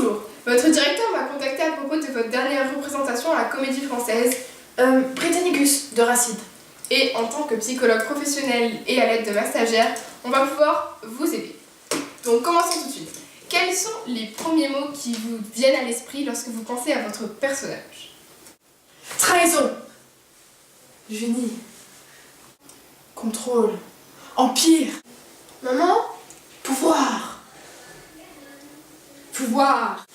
Bonjour, votre directeur m'a contacté à propos de votre dernière représentation à la Comédie Française. Britannicus de Racine. Et en tant que psychologue professionnel et à l'aide de ma stagiaire, on va pouvoir vous aider. Donc commençons tout de suite. Quels sont les premiers mots qui vous viennent à l'esprit lorsque vous pensez à votre personnage? Trahison. Génie. Contrôle. Empire. Maman? Pouvoir. Pouvoir.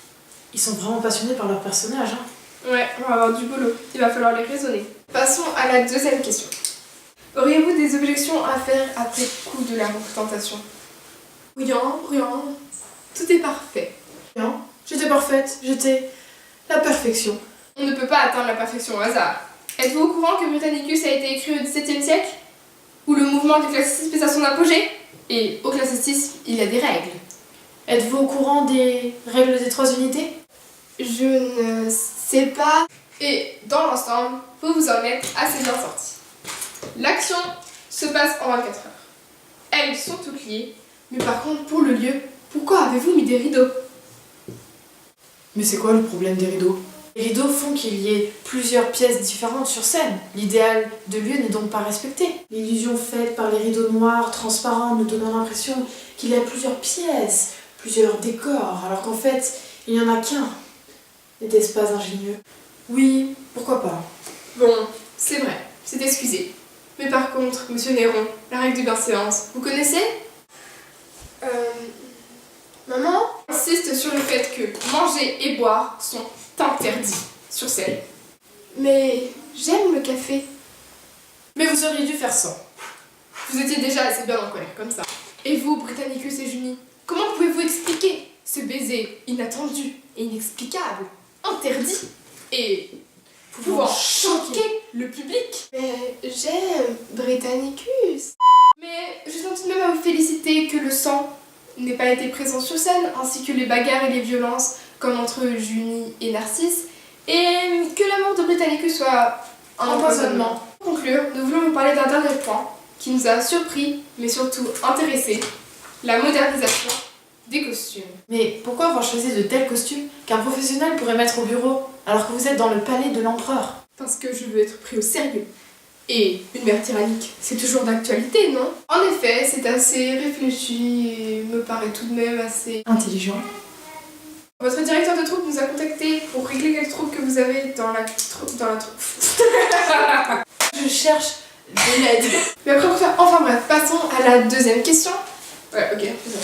Ils sont vraiment passionnés par leur personnage, hein. Ouais, on va avoir du boulot. Il va falloir les raisonner. Passons à la deuxième question. Auriez-vous des objections à faire après coup de la représentation? Rien. Tout est parfait. Rien. J'étais parfaite. J'étais la perfection. On ne peut pas atteindre la perfection au hasard. Êtes-vous au courant que Britannicus a été écrit au XVIIe siècle? Où le mouvement du classicisme est à son apogée? Et au classicisme, il y a des règles. Êtes-vous au courant des règles des 3 unités? Je ne sais pas. Et dans l'ensemble, vous vous en êtes assez bien sortis. L'action se passe en 24 heures. Elles sont toutes liées. Mais par contre, pour le lieu, pourquoi avez-vous mis des rideaux? Mais c'est quoi le problème des rideaux? Les rideaux font qu'il y ait plusieurs pièces différentes sur scène. L'idéal de lieu n'est donc pas respecté. L'illusion faite par les rideaux noirs, transparents, nous donnant l'impression qu'il y a plusieurs pièces, plusieurs décors, alors qu'en fait, il n'y en a qu'un. N'était-ce pas ingénieux? Oui, pourquoi pas. Bon, c'est vrai, c'est excusé. Mais par contre, monsieur Néron, la règle du bienséance, vous connaissez? Maman insiste sur le fait que manger et boire sont interdits sur scène. Mais j'aime le café. Mais vous auriez dû faire ça. Vous étiez déjà assez bien en colère comme ça. Et vous, Britannicus et Junie, comment pouvez-vous expliquer ce baiser inattendu et inexplicable, interdit et pouvant choquer le public? Mais j'aime Britannicus. Mais je tiens tout de même à vous féliciter que le sang n'ait pas été présent sur scène, ainsi que les bagarres et les violences, comme entre Junie et Narcisse, et que la mort de Britannicus soit un empoisonnement. Pour conclure, nous voulons vous parler d'un dernier point qui nous a surpris, mais surtout intéressé, la modernisation des costumes. Mais pourquoi avoir choisi de tels costumes qu'un professionnel pourrait mettre au bureau alors que vous êtes dans le palais de l'empereur? Parce que je veux être pris au sérieux. Et une mère tyrannique, c'est toujours d'actualité, non? En effet, c'est assez réfléchi et me paraît tout de même assez intelligent. Votre directeur de troupe nous a contacté pour régler quelques troubles que vous avez dans la troupe. Je cherche de l'aide. Mais après, enfin bref, passons à la deuxième question. Ouais, ok, c'est ça.